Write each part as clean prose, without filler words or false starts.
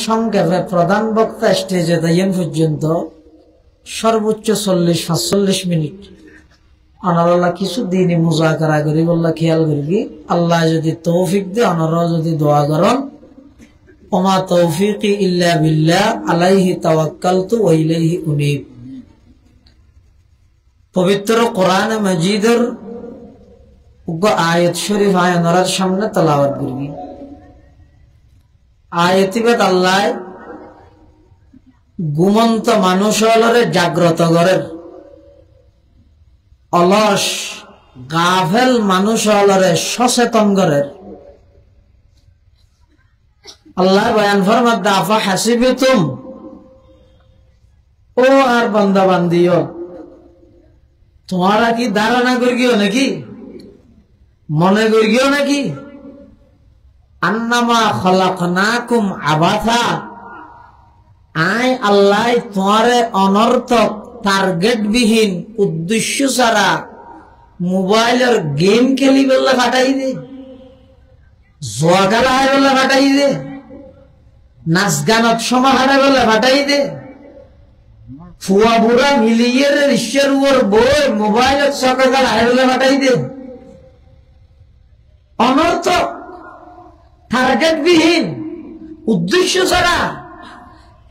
সংক্ষেপে প্রধান বক্তা স্টেজে দাঁড়িয়ে পর্যন্ত সর্বোচ্চ 40-45 মিনিট আনার কিছু দিনই মুজাকারা করি বললা খেয়াল করবি আল্লাহ যদি তৌফিক দে আনারা যদি দোয়া করেন ওমা তৌফিকি ইল্লা বিল্লাহ আলাইহি তাওয়াক্কালতু ওয়া ইলাইহি উনীব। পবিত্র কোরআন মাজিদের আয়াত শরীফ আয়ানার সামনে তেলাওয়াত করবি। আয়াতিবাদ আল্লাহ ঘুমন্ত মানুষ হলরে জাগ্রত করেন, অলস গাফেল মানুষ হলরে সচেতন করেন। আল্লাহ বয়ান ফরমাত দাফা হাসিবিতুম, ও আর বান্দা বান্দিও তোমারা কি ধারণা করিও নাকি, মনে করিও নাকি আন্নামা খলাকনাকুম আবাথা, আই আল্লাহ তোমারে অনর্থক টার্গেট বিহীন উদ্দেশ্য ছাড়া মোবাইলের গেম খেলি বললে ফাটাই দে, জোয়া খেলা হয় বললে ফাটাই দে, নাচ গানত সময় হারে বললে ফাটাই দে, ফুয়া বুড়া মিলিয়ে ঋষের উপর বই মোবাইলের সকাল খেলা হয় বললে ফাটাই দে। অনর্থক টার্গেট বিহীন উদ্দেশ্য ছাড়া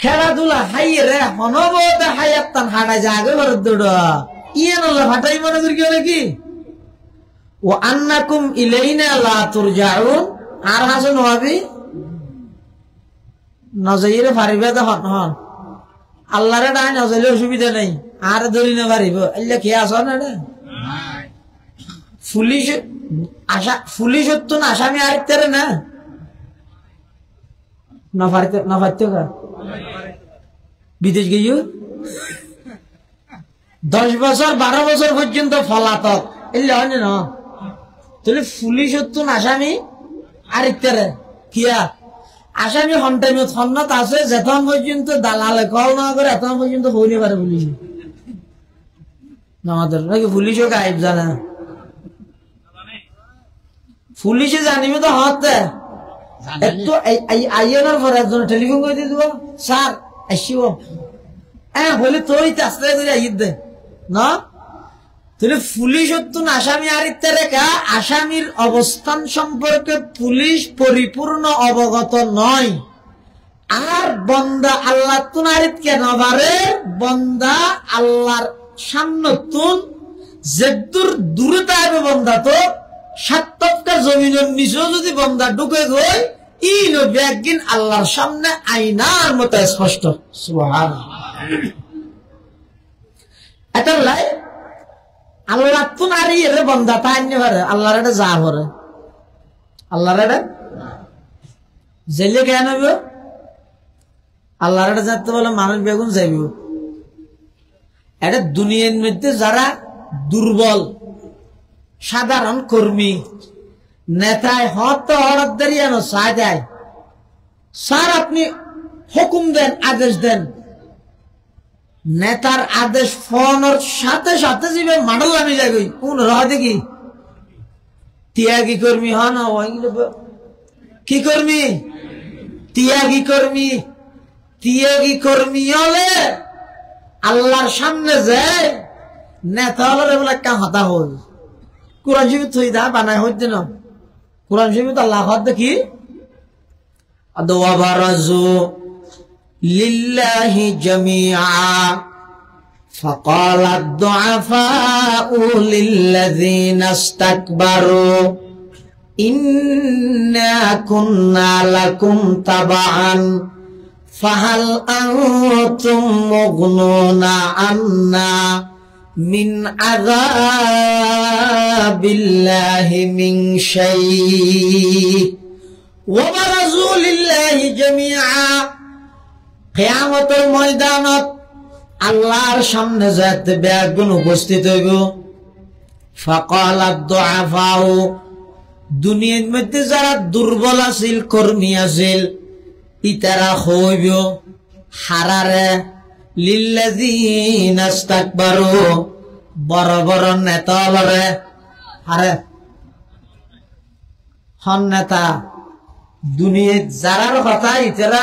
খেলাধুলা হাইয়ে রে হনবতে হাইয়াত তান হাঁটা জাগে ভারত দৌড়া ইয়ে নল্লা ফাটাই মনে করি কেউ নাকি ও আন্নাকুম ইলাইনা লা তুরজাউন। আর হাসন হবি নজইরে ফারিবে তো হন হন আল্লাহরে ডাই নজইলে অসুবিধা নেই, আর ধরি না পারিব আল্লাহ কে আস না রে পুলিশ আশা পুলিশ তো না আসামি আরেকটারে না না পারতে বিদেশ গিয়ে 10 বছর 12 বছর পর্যন্ত ফলাতক এলে হয় না, তাহলে পুলিশ তো আসামি আরেকটারে কিয়া আসামি হন টাইমে সন্ন্যত আছে যেতন পর্যন্ত দালালে কল না করে এত পর্যন্ত হইনি পারে পুলিশ আমাদের নাকি পুলিশও গায়েব জানে, পুলিশে জানিবে তো হতে একটু আইয়ানোর পরে একজন টেলিফোন করে দিয়ে দিব স্যার আসিব বলে তোই আস্তে করে আইত দে না, তাহলে পুলিশ হতুন আসামি আরিতে রেখা আসামির অবস্থান সম্পর্কে পুলিশ পরিপূর্ণ অবগত নয়। আর বন্দা আল্লাহ তুন আরিত কেন পারে বন্দা আল্লাহর সামনে তুন যেদূর দূরে থাকবে বন্দা তো 7 তক্কা জমিনের নিচেও যদি বন্দা ঢুকে গই ইনো একদিন আল্লাহর সামনে আয়নার মতো স্পষ্ট। সুবহানাল্লাহ। এটা লাই আল্লাহ তো নারী এর বন্দা তাই নি পারে আল্লাহর এটা যা করে আল্লাহর এটা জেলে কেন হবে আল্লাহর এটা যাতে বলে মানুষ বেগুন যাইব। এটা দুনিয়ার মধ্যে যারা দুর্বল সাধারণ কর্মী নেতায় হত হঠাৎ দাঁড়িয়ে চা দেয়, স্যার আপনি হুকুম দেন আদেশ দেন, নেতার আদেশ ফোনের সাথে সাথে যাবে মাডল নামে যাবে কোন রহ দেখি ত্যাগী কর্মী হন কি কর্মী ত্যাগী কর্মী, ত্যাগী কর্মী হলে আল্লাহর সামনে যায় নেতা হলে বলে একটা হতা হল কোরআন শরীফ থই দা বানায় হচ্ছে না, কোরআন শরীফ আল্লাহ দেখি আদওয়াবারাজু লিল্লাহি জামিআ ফাকাল আদ-দুআফাউ লিল্লাযিনা ইসতাকবারু ইন্না কুন্না লাকুম তাবাআন ফাহাল আনতুম মুগনুনা আন্না মিন আযাবিল্লাহি মিন শাই ওয়া বারাজু লিল্লাহি জামিআ। কিয়ামতের ময়দানত আল্লাহর সামনে যাতে বেগুন উপস্থিত হইব। ফাকাল আদ-দুআফাউ দুনিয়ার মধ্যে যারা দুর্বল আছিল কর্মী আছিল ইতারা হইব হারারে লিল্লাযিনা ইসতাকবারু বড় বড় নেতা লরে আরে হন নেতা দুনিয়ার যারার কথা ইতারা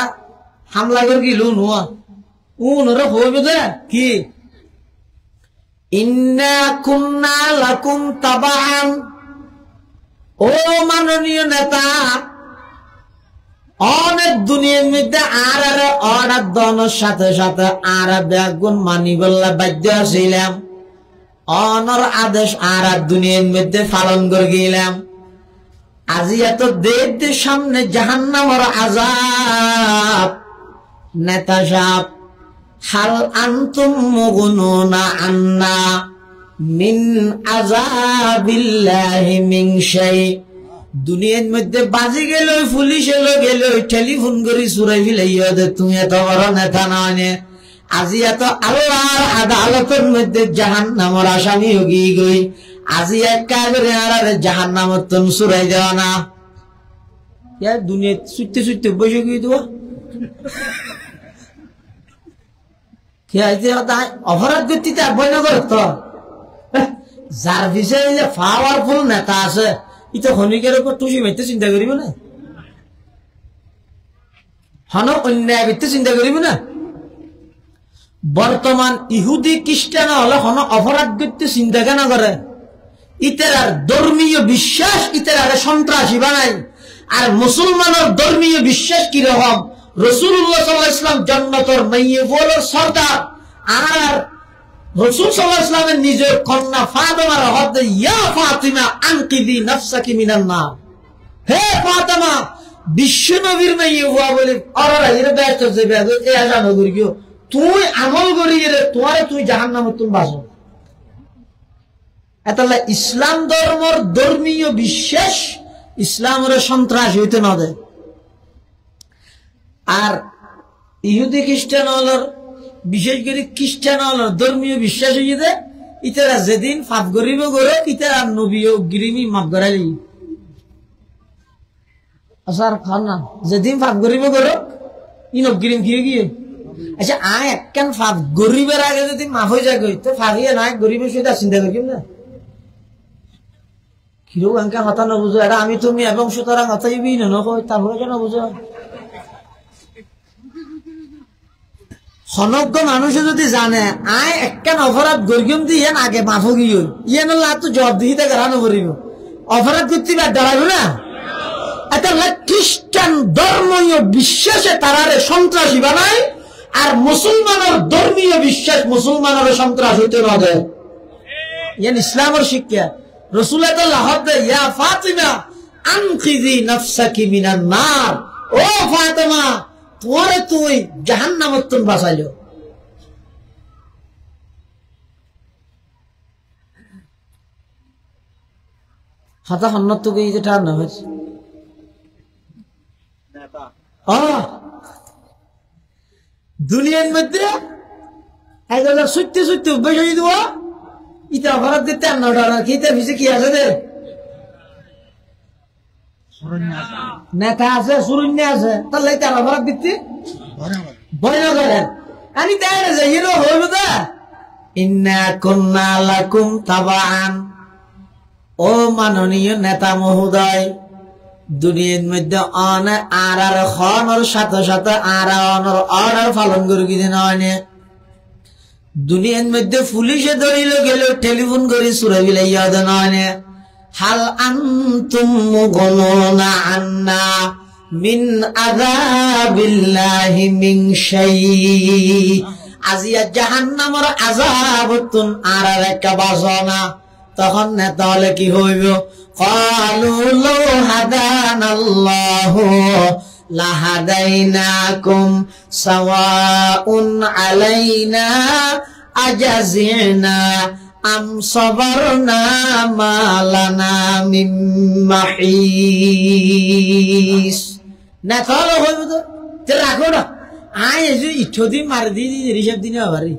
হামলা করে গিলু নুয়া উনরে হইবে দে কি ইন্না কুন্না লাকুম তাবাআন ও মাননীয় নেতা অনেক দুনিয়ার মধ্যে আর অর্ডার দনের সাথে সাথে আর বেগুন মানি বললা বাধ্য ছিলাম অনর আদেশ আর দুনিয়ার মধ্যে পালন করে গেলাম আজি এত দেড় সামনে জাহান্নামের আযাব নেতা সাহেব হাল আনতুম মুগনুনা আন্না মিন আযাবিল্লাহি মিন শাই দুনিয়ার মধ্যে বাজি গেল পুলিশ এলো গেল টেলিফোন করে চুরাই ফেলাইয়া দে তুমি এত বড় নেতা নয় আজি এত আল্লাহর আদালতের মধ্যে জাহান্নামের আসামি হগি গই আজি এক কাগরে আর জাহান্নামের তুমি চুরাই দেওয়া না দুনিয়া ছুটতে ছুটতে বসে গিয়ে দেবো অপরাধ গতিতে আর বই নগর তো যার বিষয়ে যে পাওয়ারফুল নেতা আছে ইতো হনিকের উপর টুসি মাইতে চিন্তা করিব না হন অন্যায় ভিত্তি চিন্তা করিব না বর্তমান ইহুদি খ্রিস্টান হলে হন অপরাধ গতি চিন্তা কেন করে ইতার ধর্মীয় বিশ্বাস ইতার সন্ত্রাসী বানাই আর মুসলমানের ধর্মীয় বিশ্বাস কিরকম রাসূলুল্লাহ সাল্লাল্লাহু আলাইহি ওয়াসাল্লাম জান্নাতের মাইয়ে বলে সরদার আর রাসূল সাল্লাল্লাহু আলাইহি ওয়াসাল্লামের নিজের কন্যা ফাতেমার হাতে ইয়া ফাতিমা আনকিদি নাফসাকি মিনান নার হে ফাতেমা বিশ্ব নবীর মাইয়ে হওয়া বলে অররা এর ব্যস্ত যে বেদে এ আজান করি গিয়ে তুই আমল করি রে তোরে তুই জাহান্নামে তুমি বাসো এতলা ইসলাম ধর্মের ধর্মীয় বিশ্বাস ইসলামের সন্ত্রাস হইতে না দেয় আর ইহুদি খ্রিস্টান হলর বিশেষ করে খ্রিস্টান হলর ধর্মীয় বিশ্বাস হয়ে যায় ইতারা যেদিন ফাপ গরিব গড়ে ইতারা নবী ও গিরিমি মাফ গড়ালি আসার খান না যেদিন ফাপ গরিব গড়ে ইন গিরিম কি গিয়ে আচ্ছা আয় একখান ফাপ গরিবের আগে যদি মাফ হয়ে যায় তো ফাঁকিয়ে না গরিবের সহিত চিন্তা করি না কিরো আঙ্কা হতা না বুঝো এটা আমি তুমি এবং সুতরাং হতাইবি না নয় তারপরে কেন বুঝো হনজ্ঞ মানুষে যদি জানে আয় একখান অপরাধ গরিম দিয়ে আগে মাফ গিয়ে ইয়ে নলা তো জবাব দিতে গড়ানো করিব অপরাধ করতে বাদ দাঁড়াবো না এটা খ্রিস্টান ধর্মীয় বিশ্বাসে তারারে সন্ত্রাসী বানায় আর মুসলমানের ধর্মীয় বিশ্বাস মুসলমানের সন্ত্রাস হইতে না দেয় ইয়ান ইসলামের শিক্ষা রাসূল ইয়া ফাতিমা আনকিযি নাফসাকি মিনান নার ও ফাতিমা তোরে তুই জাহান্নামের তুন বাঁচাইলো হাতা হন্নত তো গিয়ে যেটা না হয়েছে দুনিয়ার মধ্যে 1000 সত্যি সত্যি অভ্যাস হয়ে দেবো ইটা অপরাধ দিতে আর নটা খেতে ভিজে কি আছে রে নেতা আছে সুরন্য আছে তাহলে তার অপরাধ দিতে ভয় না করেন আমি তাই না যাই হইব দা ইন্না কুন্না লাকুম তাবাআন ও মাননীয় নেতা মহোদয় দুনিয়ার মধ্যে আর খনর সাথে সাথে আর অর্ডার পালন করে কি দিন হয় দুনিয়ার মধ্যে পুলিশে ধরিল গেল টেলিফোন করে চুরাই বিলাইয়া দেন হয় হাল আনতুম মুগনুনা আন্না মিন আযাবিল্লাহি মিন শাই আজিয়া জাহান্নামের আযাব তুন আর একটা বাসনা তখন নেতা হলে কি হইব ক্বালু লাউ হাদানাল্লাহু লাহাদাইনাকুম সাওয়াউন আলাইনা আজাজিনা আম সাবারনা মা লানা মিন মাহিস নেতা হলে হইব তো রাখো না আয় যে ইচ্ছদি মার দিয়ে রিসব দিনে আবারই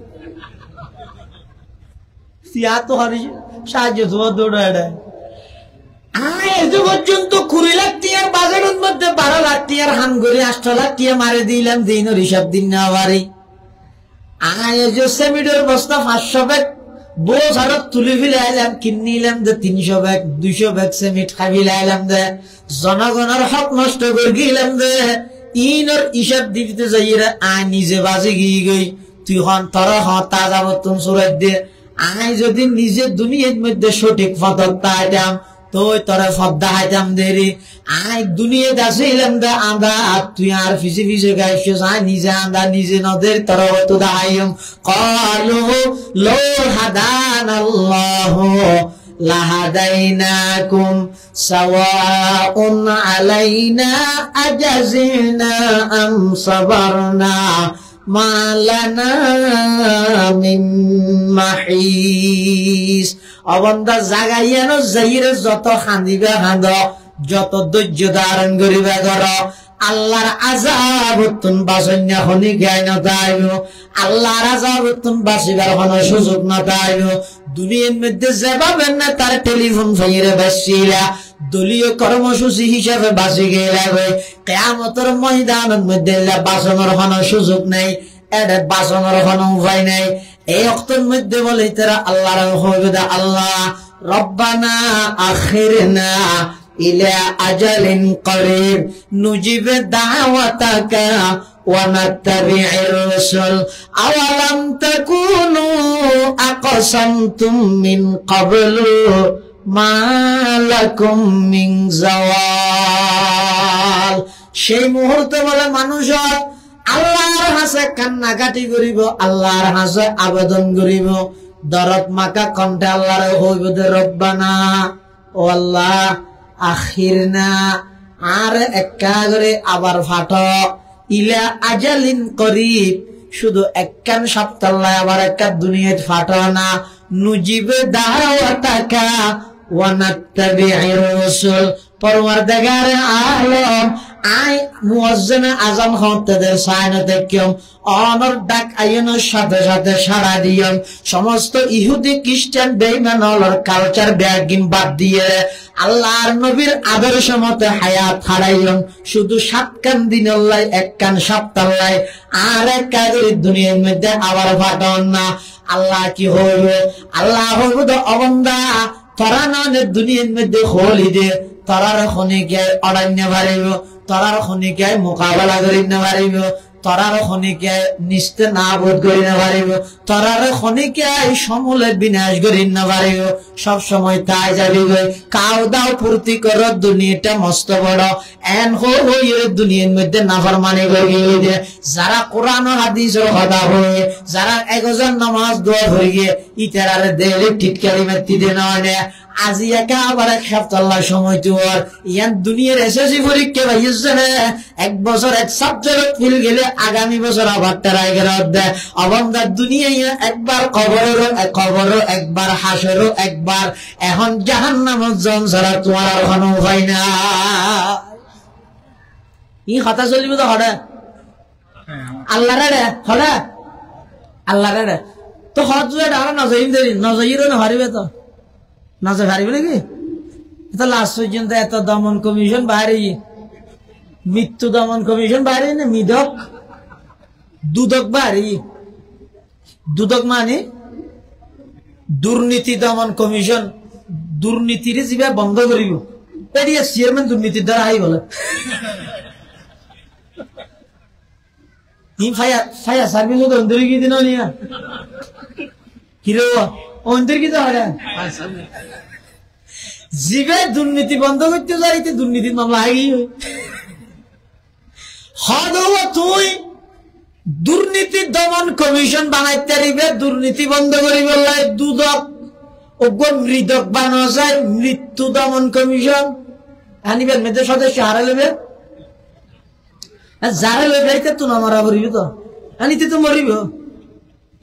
সিয়া তো হারি সাহায্য তোমার দৌড়া পর্যন্ত 20 লাখ টিয়ার বাজারের মধ্যে 12 লাখ টিয়ার হান করে 8 লাখ টিয়া মারে দিলাম দিন হিসাব দিন না আবারই সেমিডের বস্তা 500 ব্যাগ বোঝ আরো তুলে ফেলে আইলাম কিনিলাম যে 300 ব্যাগ 200 ব্যাগ সেমিট খাবিলে আইলাম দে জনগণের হক নষ্ট করে গেলাম দে ইনর ইশার দিতে যাইরা আই নিজে বাজে গিয়ে গই তুই হন তর তাজা বর্তন সুরাত দিয়ে আই যদি নিজে দুনিয়ার মধ্যে সঠিক পথ তাইতাম তো তোরে ফদ্দা হাইতাম দেরি আই দুনিয়া দাসিলাম দা আন্দা তুই আর ফিসে ফিসে গাইছিস আই নিজে আন্দা নিজে নদের তোর তো দাইম ক্বালু লো হাদানাল্লাহু লাহাদাইনাকুম সাওয়াউন আলাইনা আজাজিনা আম সাবারনা মা লানা মিন মাহিস। অবন্দা জাগাইয়ানো যাইরে যত খান্দিবা খান্দ যত ধৈর্য ধারণ করিবা কর আল্লাহর আযাব তুন বাসন্যা হনি জ্ঞান নতাইব আল্লাহর আযাব তুন বাসিবার কোনো সুযোগ নতাইব। দুনিয়ার মধ্যে যেভাবে না তার টেলিফোন ফাইরে বাসিলা দলীয় কর্মসূচি হিসাবে বাসি গেলে কিয়ামতের ময়দানের মধ্যে বাসনের কোনো সুযোগ নেই, এটা বাসনের কোনো উপায় নেই। এই অক্তের মধ্যে বলে তারা আল্লাহর হইবে আল্লাহ রব্বানা আখিরনা ইলা আজালিন করিব নুজিব দাওয়াতাকা ওয়া নাত্তাবি'ir রাসূল আওয়ালাম তাকুনু আকসামতুম মিন ক্বাবলু মা লাকুম মিন জাওয়াল। সেই মুহূর্তে বলে মানুষ আল্লাহর হাসে কান্নাকাটি করিব, আল্লাহর হাসে আবেদন করিব, দরদ মাকা কণ্ঠে আল্লাহর হইব দে রব্বানা ও আল্লাহ আখিরনা আর একা করে আবার ফাট ইলা আজালিন করিব শুধু একখান সপ্তাহ আবার একটা দুনিয়াত ফাট না নুজিবে দাওয়াতাকা ওয়া নাত্তাবি'ir রাসূল। পরওয়ারদিগার আলম আই মুয়াজ্জিন আযান হতেদের সায়নতে কেম অনর ডাক আইনের সাথে সাথে সাড়া দিয়ন সমস্ত ইহুদি খ্রিস্টান বেঈমানর কালচার ব্যাগিন বাদ দিয়ে আল্লাহর নবীর আদর্শ মতে হায়াত হারাইয়ন শুধু 7 কান দিন আল্লাহ 1 কান সপ্তাহ আল্লাহ আর এক কাজের দুনিয়ার মধ্যে আবার ফাটন না। আল্লাহ কি হইবে? আল্লাহ হইবে তো অবন্দা তোরা না দুনিয়ার মধ্যে খোলি দে তোরার খনিকে অরণ্য বাড়িব, তোরার খনিকে মোকাবেলা করি না পারিব, তোরার খনিকে নিস্তে না বোধ করি না পারিব, তোরার খনিকে সমূলে বিনাশ করি না পারিব। সব সময় তাই যাবি গই কাউ দাও ফুর্তি কর দুনিয়াটা মস্ত বড় এন হইয়ে দুনিয়ার মধ্যে নাফরমানি করি দে। যারা কোরআন হাদিসের কথা হয়ে যারা 1000 নামাজ দোয়া হয়ে গিয়ে ইতারারে দেলে টিটকারি মাতি দে নয় আজি একা আবার 1 সপ্তাহ সময় তোর ইয়ান দুনিয়ার এসএসসি পরীক্ষা ভাইছে না 1 বছর 1 সাবজেক্ট ফেল গেলে আগামী বছর আবার তারাই গেরত দে। অবন্দা দুনিয়ায় একবার কবরও একবার হাসরও একবার, এখন জাহান্নামত জন ছাড়া তোমার আর কোনো উপায় না। ই কথা চলিব তো হরে আল্লাহ রে হরে আল্লাহ রে তো হজ আর নজর না হারিবে তো নজর হারিবে নাকি? এটা লাস্ট পর্যন্ত এত দমন কমিশন বাইরে মৃত্যু দমন কমিশন বাইরে না মিদক দুদক বাইরে দুদক মানে দুর্নীতি দমন কমিশন দুর্নীতির যা বন্ধ করিব এটি চেয়ারম্যান দুর্নীতির দ্বারা আই বলে ফায়ার সার্ভিস অন্তরি কি দিন নিয়া হিরো অন্তর কি তো হয় জিবে দুর্নীতি বন্ধ করতে যাইতে দুর্নীতির মামলা আগেই হদ তুই দুর্নীতি দমন কমিশন বানাইতে পারিবে, দুর্নীতি বন্ধ করিব দুদক অজ্ঞ মৃদক বানানো যায় মৃত্যু দমন কমিশন আনিবেন মেয়েদের সদস্য হারা লেবে যারা লেবে তো না মারা মরিব তো আনিতে তো মরিব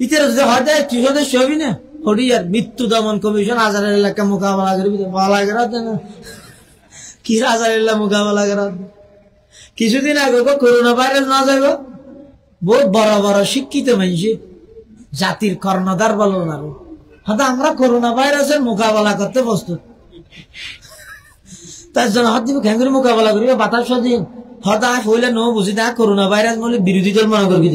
ইতির যদি হয় দেয় তুই সদস্য হবি না হরিয়ার মৃত্যু দমন কমিশন হাজারের এলাকা মোকাবেলা করবি ভালো না কি হাজার এলাকা মোকাবেলা করা। কিছুদিন আগে করোনা ভাইরাস না যাইব বহুত বড় বড় শিক্ষিত মানুষ জাতির কর্ণধার বলো না হয়তো আমরা করোনা ভাইরাসের মোকাবেলা করতে প্রস্তুত তার জন্য হাত দিব খেঙ্গুরি মোকাবেলা করিবে বাতাস দিন হয়তো হইলে ন বুঝি না করোনা ভাইরাস বলে বিরোধী দল মনে করবি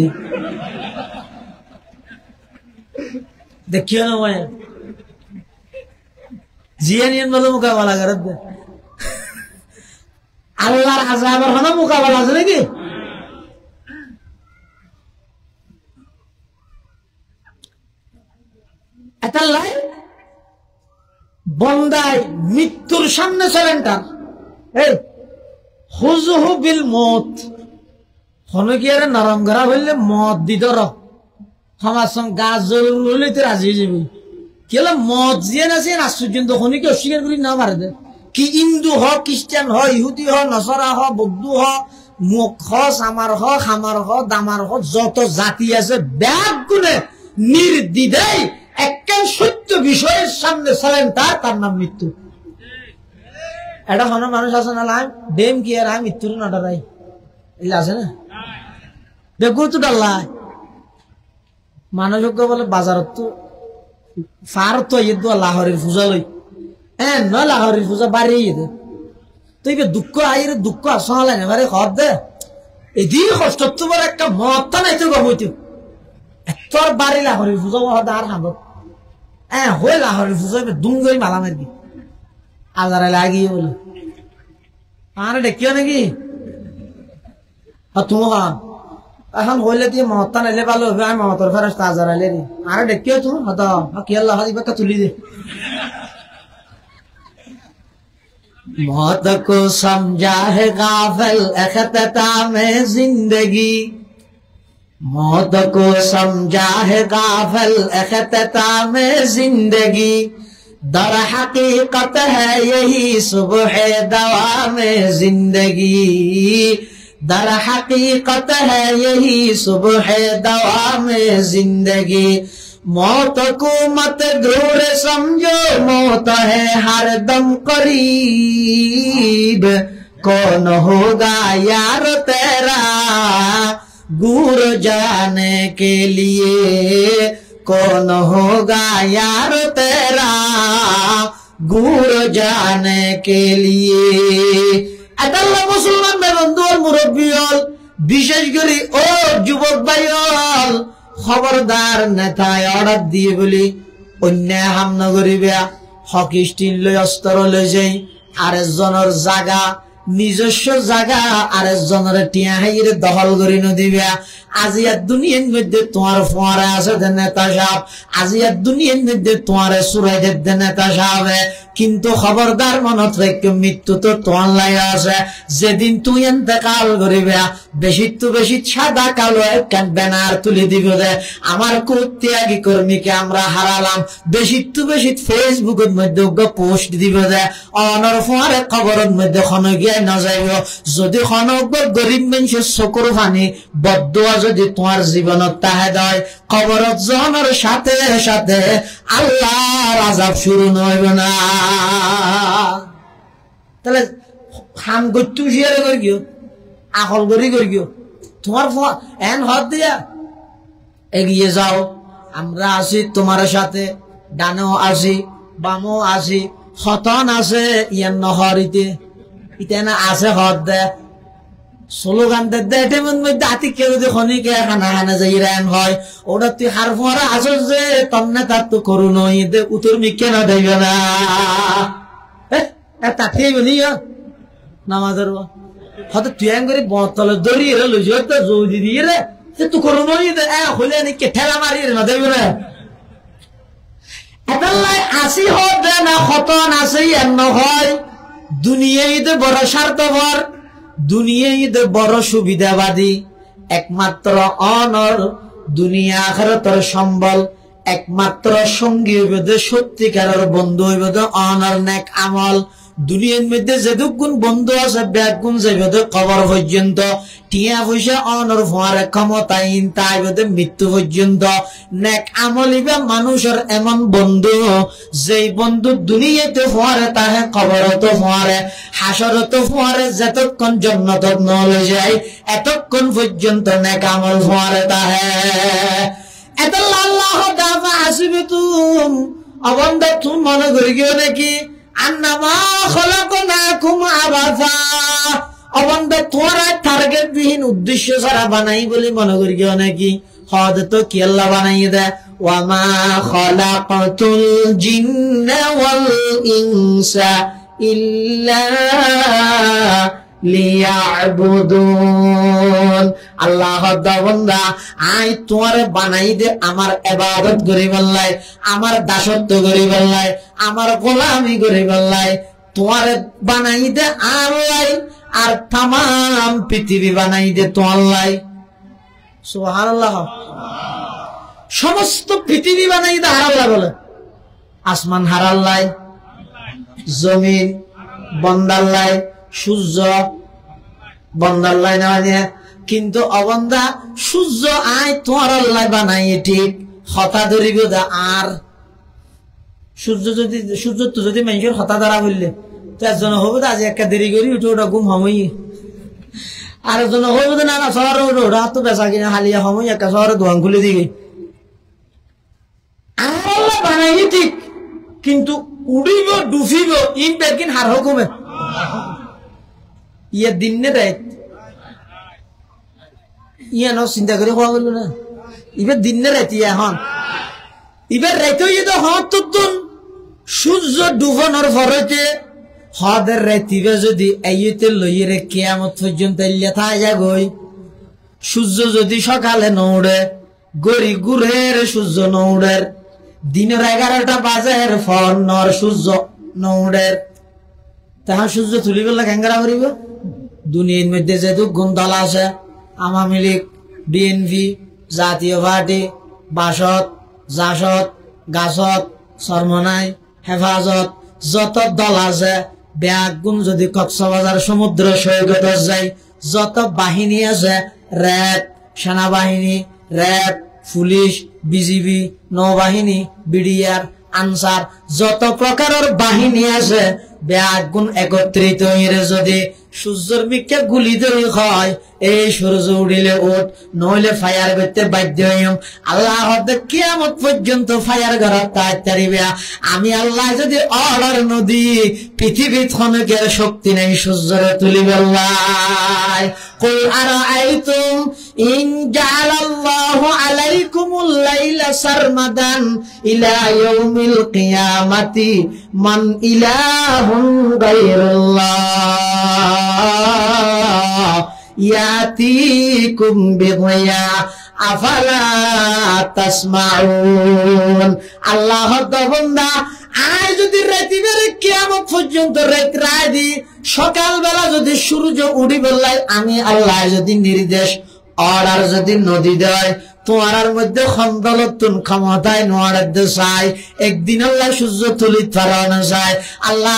দেখিও না মায়া জিয়ানিয়ান বলে মোকাবেলা করে আল্লাহর আযাবের হলো মোকাবেলা আছে নাকি এটা লাই বন্দায় মৃত্যুর সামনে চলেনটা এই হুজুহু বিল মত হনকিয়ারে নরম করা হইলে মদ দিদর আমার সঙ্গে গাছ জ্বললে তো রাজি হয়ে যাবি কি হলো মদ দিয়ে না সে আশ্চর্য হনিকে অস্বীকার করি না পারে কি হিন্দু হ খ্রিস্টান হ ইহুদি হ নসরা হ বৌদ্ধ হ মুখ হ সামার হ খামার হ দামার হ যত জাতি আছে ব্যাগ গুণে নির্দ্বিধায় একটা সত্য বিষয়ের সামনে চলেন তার নাম মৃত্যু এটা কোনো মানুষ আছে না ডেম কি আর মৃত্যুর না ডরাই এগুলো আছে না দেখুন তো ডাল্লাই মানুষজ্ঞ বলে বাজারত তো ফার তো লাহরের পূজা লই হ্যাঁ ন লাহরের পূজা বাড়ি তো এই দুঃখ আইরে দুঃখ আসলাই না বারে খর দে এদিকে কষ্ট তোমার একটা মতটা নাই তো গমইতো তোর বাড়ি লাহরের পূজা হতে আর খাব হ্যাঁ হয়ে লাহরের পূজা দুম করে মালা মারবি আজারে লাগিয়ে বলে আর ডেকিও নাকি তুমি এখন হইলে তুই মহত্তা নাইলে ভালো হবে আমি মহতর ফেরাস আজার আইলে রে আর ডেকিও তুমি কি আল্লাহ তুলি দে मौत को समझा है गाफिल अख्ताम जिंदगी मौत को समझा है गाफिल अख्ताम जिंदगी दर हकीकत है यही सुबह दवाम जिंदगी दर हकीकत है यही सुबह दवाम जिंदगी मौत को मत दूर समझो मौत है हर दम करीब कौन होगा यार तेरा दूर जाने के लिए कौन होगा यार तेरा दूर जाने के लिए अल्लाह मुसलमान बंधु और मुरब्बी हल विशेष करी ओ যুবক ভাই হল খবরদার নেতায় অর্ডার দিয়ে বলি অন্যায় হামলা করিবে হকি স্টিল লই অস্ত্র লই যাই আরেকজনের জায়গা নিজস্ব জায়গা আরেকজনের টিয়া হাইরে দখল করে নদিবে আজিয়ার দুনিয়ার মধ্যে তোমার ফোয়ারা আছে নেতা সাহেব আজিয়ার দুনিয়ার মধ্যে তোমার সুরাই দে নেতা সাহেব কিন্তু খবরদার মনত রেখে মৃত্যু তো তোমার লাগে আছে যেদিন তুই ইন্তেকাল করিবে বেশি তো বেশি সাদা কালো একখান ব্যানার তুলে দিবে যে আমার ত্যাগী কর্মীকে আমরা হারালাম বেশি তো বেশি ফেসবুকের মধ্যে পোস্ট দিবে যে অনর ফোয়ারে খবরের মধ্যে খন গিয়ে না যাইব যদি খনক গরিব মানুষের চকুর পানি বদুয়া যদি তোমার জীবনত তাহে দেয় খবরত জনের সাথে সাথে আল্লাহর আযাব শুরু নইব না তাহলে খাম গত্যু শিয়ারে করে গিয়ে আকল করি করে গিয়ে তোমার এন হাত দিয়া এগিয়ে যাও আমরা আছি তোমার সাথে ডানেও আছি বামও আছি হতন আছে ইয়ান নহরিতে ইতেনা আছে হত দে স্লোগান দে এটার মধ্যে আতি কেউ যদি খনিকে খানা খানা যাই রান হয় ওটা তুই হার ফোয়ারা আসস যে তমনে তার তো করু নই দে উত্তর মিকে না দেবে না তাতেই বলি নামাজের হয়তো তুই করে বতলে দড়ি রে লইছ তো জৌদি দিয়ে রে তুই করু নই দে হলে নাকি ঠেলা মারি না দেবে না এটাই আসি হত দে না খতন আছে এমন হয় দুনিয়াতে বড় স্বার্থপর দুনিয়াতে বড় সুবিধাবাদী একমাত্র অনর দুনিয়া আখিরাতের সম্বল একমাত্র সঙ্গী হইবে সত্যিকারের বন্ধু হইবে অনর নেক আমল দুনিয়ার মধ্যে যেটুকুন বন্ধু আছে ব্যাগ গুণ যাইবে কবর পর্যন্ত টিয়া পয়সা অনর ফোয়ার ক্ষমতাহীন তাই মৃত্যু পর্যন্ত নেক আমল হইবে মানুষের এমন বন্ধু যেই বন্ধু দুনিয়াতে ফোয়ারে তাহে কবরত ফোয়ারে হাসরত ফোয়ারে যতক্ষণ জান্নাতত নলে যায় এতক্ষণ পর্যন্ত নেক আমল ফোয়ারে তাহে এত আল্লাহ দাফা আসিবে তুম অবন্ধা তুমি মনে করি গিয়ে নাকি আন্নামা খলাকনাকুম আবাসা অবন্ধা তোরা টার্গেট বিহীন উদ্দেশ্য ছাড়া বানাই বলে মনে করি গিয়ে নাকি হদ তো কি আল্লাহ বানাইয়ে দেয় ওয়ামা খলাকতুল জিন্না ওয়াল ইনসা ইল্লা লিয়াবুদুন। আল্লাহ বান্দা আই তোমারে বানাই দে আমার ইবাদত করি বললাই, আমার দাসত্ব করি বললাই, আমার গোলামি করি বললাই। তোমারে বানাই দে আল্লাহ, আর তামাম পৃথিবী বানাই দে তো আল্লাহ। সুবহানাল্লাহ। সমস্ত পৃথিবী বানাই দে আল্লাহ বলে। আসমান হারাল্লাই, জমিন বন্দাল্লাই, সূর্য বন্দাল্লাই না, কিন্তু অবন্দা সূর্য আয় তোমার আল্লাহ বানাই ঠিক হতা ধরিব দা। আর সূর্য তো যদি মানুষের হতা ধরা বললে তো একজন হবো তো আজ একটা দেরি করি উঠে ওটা ঘুম হমই, আর একজন হবো তো না শহরে ওঠে ওটা তো বেচা কিনা হালিয়া হমই একটা শহরে দোকান খুলে দিবি। আল্লাহ বানাই ঠিক, কিন্তু উড়িব ডুফিব ইন বেকিন হার হুকুমে ইয়ে দিন নে রাত ইয়ে ন চিন্তা করে খোয়া গেল না। এবার দিন নে রাত এখন এবার রাইতে ইয়ে তো হত তুন সূর্য ডুবানোর ফরতে হদের রাতিবে যদি এইতে লইরে কিয়ামত পর্যন্ত থাকা গই। সূর্য যদি সকালে নৌড়ে গড়ি গুড়ের সূর্য নৌড়ের, দিনের 11টা বাজের ফর নর সূর্য নৌড়ের, তাহা সূর্য তুলিব ক্যাঙ্গারা করিব। দুনিয়ার মধ্যে যেহেতু গুণ দল আছে, আওয়ামী লীগ, বিএনপি, জাতীয় পার্টি, বাসদ, জাসদ, গাছত, সরমনাই, হেফাজত, যত দল আছে ব্যাগ গুণ যদি কক্সবাজার সমুদ্র সৈকত যায়, যত বাহিনী আছে র্যাব, সেনাবাহিনী, র্যাব, পুলিশ, বিজিবি, নৌবাহিনী, বিডিআর, আনসার, যত প্রকারের বাহিনী আছে ব্যাগ গুণ একত্রিত হইরে যদি সূর্যের মিকে গুলি তৈরি হয়, এই সূর্য উঠিলে উঠ, নইলে ফায়ার করতে বাধ্য হইম। আল্লাহ কিয়ামত পর্যন্ত ফায়ার করার তাড়াতাড়ি। আমি আল্লাহ যদি অর্ডার নদী পৃথিবীর ক্ষণকের শক্তি নেই সূর্যরে তুলি বেল্লাই। কুল আরাআইতুম ইন জাআলাল্লাহু আলাইকুমুল লাইলা সারমাদান ইলা ইয়াউমিল কিয়ামাতি মান ইলাহুন গায়রুল্লাহ ইয়াতিকুম বিদয়া আফালা তাসমাউন। আল্লাহ বান্দা আয় যদি রাতি বেড়ে কিয়ামত পর্যন্ত রায় দি, সকালবেলা যদি সূর্য উঠি বললাই আমি আল্লাহ যদি নির্দেশ অর্ডার যদি নদী দেয় তোমার মধ্যে খন্দলতুন ক্ষমতায় নোয়ার চাই, একদিন আল্লাহ সূর্য তুলিত পারানো যায়। আল্লাহ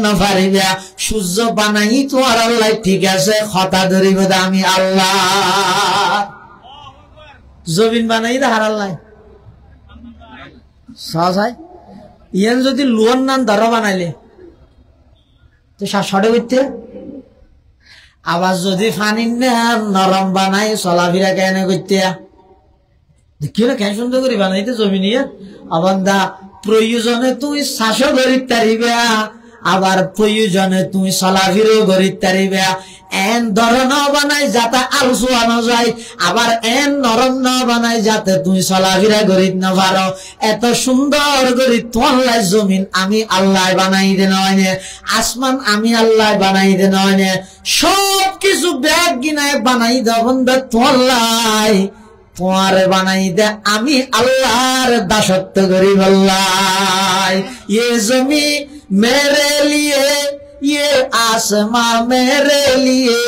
নফারিবে সূর্য বানাই তোমার আল্লাহ ঠিক আছে হতা ধরিব আমি আল্লাহ। জমিন বানাই হার আল্লাহ সহজ হয়। ইয়ান যদি লোন নান ধরা বানাইলে তো সরে করতে, আবার যদি ফানি নরম বানাই চলাফেরা কেন করতে দেখিও না কেন সুন্দর করি বানাইতে জমি নিয়ে। আবার দা প্রয়োজনে তুই শ্বাসও করি তারিবে, আবার প্রয়োজনে তুই চলাফেরাও করি তারিবে। এন ধরন বানাই যাতে আলসু আনা যায়, আবার এন নরম না বানাই যাতে তুই চলাফেরা করি না পারো। এত সুন্দর করি তোমার জমিন আমি আল্লাহ বানাই দে নয়, আসমান আমি আল্লাহ বানাই দে নয়, সব কিছু ব্যাগ গিনায় বানাই দে বন্ধু তোমার তোমার বানাই দে আমি আল্লাহর দাসত্ব করি বললাই। ये जमी मेरे लिए, ये आसमां मेरे लिए,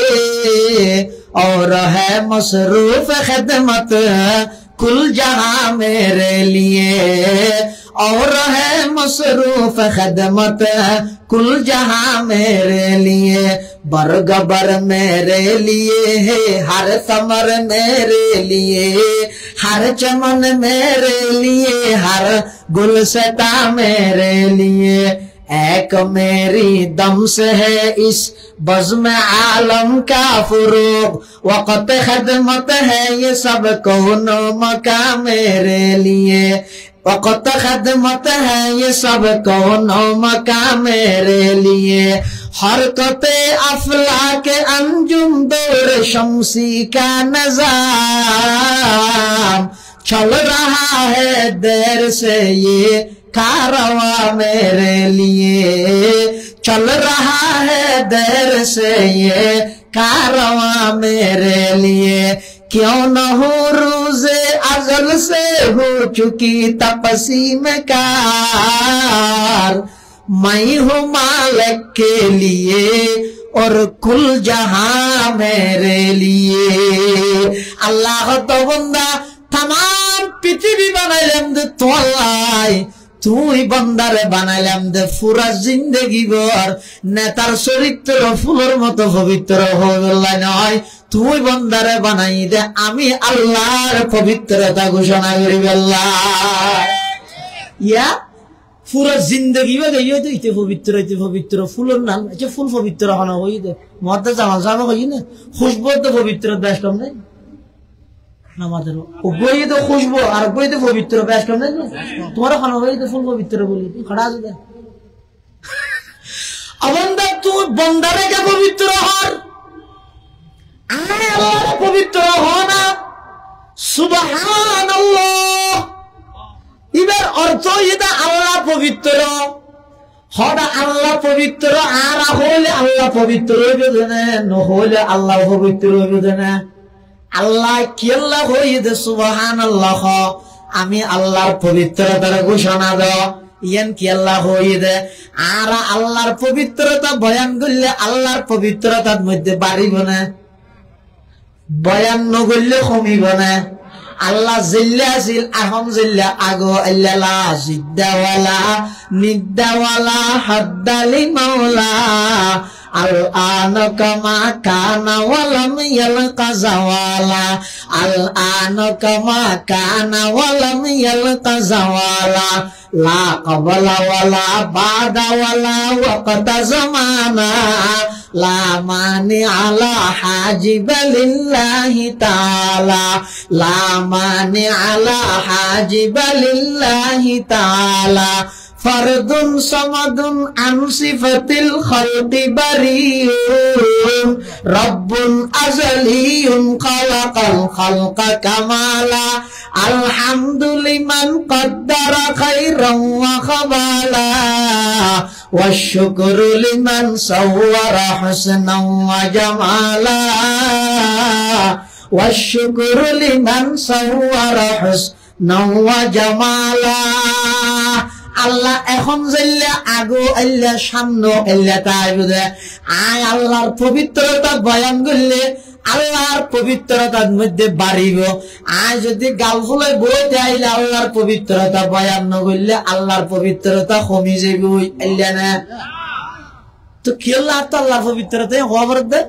और है मसरूफ खिदमत कुल जहां मेरे लिए, और है मसरूफ खिदमत कुल जहां मेरे लिए। बरगबर मेरे लिए है, हर समर मेरे लिए, हर चमन मेरे लिए, हर गुलसता मेरे लिए। एक मेरी दम से है इस बज़्म आलम का फुरूग, वक़्त खिदमत है ये सब कौनो मका मेरे लिए, वक़्त खिदमत है ये सब कौनो मका मेरे लिए। हरकते अफलाक अंजुम दौर शम्सी का निज़ाम, चल रहा है देर से ये कारवां मेरे लिए, चल रहा है देर से ये कारवां मेरे लिए क्यों न हो रोज़े अज़ल से हो चुकी तपसीम कार मैं हूँ मालिक के लिए और कुल जहां मेरे लिए अल्लाह तो बंदा तमाम पृथ्वी बनाइलाम दे तोलाई তুই বান্দারে বানাইলাম দে পুরা জিন্দেগি ভর নেতার চরিত্র ফুলের মতো পবিত্র হইলা নয় তুই বান্দারে বানাই দে আমি আল্লাহর পবিত্রতা ঘোষণা করি আল্লাহ ইয়া পুরা জিন্দেগি ভাগে ইতে পবিত্র ফুলের নাম আচ্ছা ফুল পবিত্র হনা হই দে মধ্যে জামাল সাহেব কই না খুশবু তো পবিত্র বেশ কম নাই আমাদের বই তো খুশবু আর বই তো পবিত্র বেশ কম নাই তোমার খানা বই তো ফুল পবিত্র বলি তুই খড়া আছে বন্দা তুই বন্দারে কে পবিত্র হর আল্লাহ পবিত্র হ না সুবহানাল্লাহ এবার অর্থ এটা আল্লাহ পবিত্র হড়া আল্লাহ পবিত্র আর হইলে আল্লাহ পবিত্র হইবে না নহইলে আল্লাহ পবিত্র হইবে না আল্লাহ কি আল্লাহ হইদে সুবহানাল্লাহ আমি আল্লাহর পবিত্রতার ঘোষণা দাও ইয়ান কি আল্লাহ হইদে আর আল্লাহর পবিত্রতা বয়ান করলে আল্লাহর পবিত্রতার মধ্যে বাড়িব না বয়ান নগরলে কমিব না আল্লাহ জিল্লা আসিল এখন জিল্লা আগো আল্লাহ জিদ্দাওয়ালা নিদ্দাওয়ালা হাদ্দালি মাওলা الآن كما كان ولم يلق زوالا الآن كما كان ولم يلق زوالا لا قبل ولا بعد ولا وقت زمانا لا مانع لا حاجب لله تعالى لا مانع لا حاجب لله تعالى فرد صمد عن صفة الخلق بريء رب أزلي خلق الخلق كمالا الحمد لمن قدر خيرا وخبالا والشكر لمن صور حسنا وجمالا والشكر لمن صور حسنا وجمالا আল্লাহ এখন যাইলে আগো আল্লাহ সামনে আল্লাহ তাই বুঝে আয় আল্লাহর পবিত্রতা বয়ান করলে আল্লাহর পবিত্রতার মধ্যে বাড়িব আয় যদি গাল ফুলে বইতে আইলে আল্লাহর পবিত্রতা বয়ান ন করলে আল্লাহর পবিত্রতা কমে যাইব আল্লাহ না তো কি আল্লাহ তো আল্লাহর পবিত্রতা খবর দে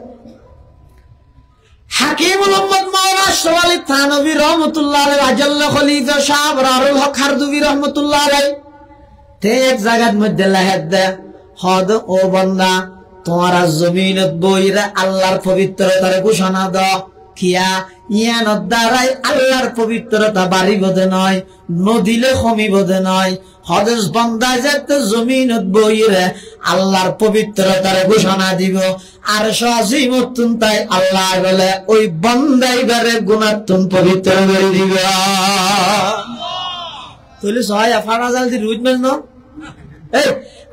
হাকিম মোহাম্মদ মাওলানা শওয়ালি থানভী রহমাতুল্লাহ আলাইহি আজাল্লা খলিফা শাহ আবরারুল হক খারদুবী রহমাতুল্লাহ আলাইহি তে এক জায়গার মধ্যে লাহেদ দে হদ ও বান্দা তোমার জমিনত বইরা আল্লাহর পবিত্রতার ঘোষণা দাও কিয়া ইয়ানোর দ্বারাই আল্লাহর পবিত্রতা বাড়িব দে নয় নদিলে কমিব দে নয় হদস বান্দা যাতে জমিনত বইরা আল্লাহর পবিত্রতার ঘোষণা দিব আর সজিমতুন তাই আল্লাহ বলে ওই বান্দাই বারে গুণাতুন পবিত্র করে দিব তাহলে সহায় ফাড়া জাল দি রুজ মেল ন এই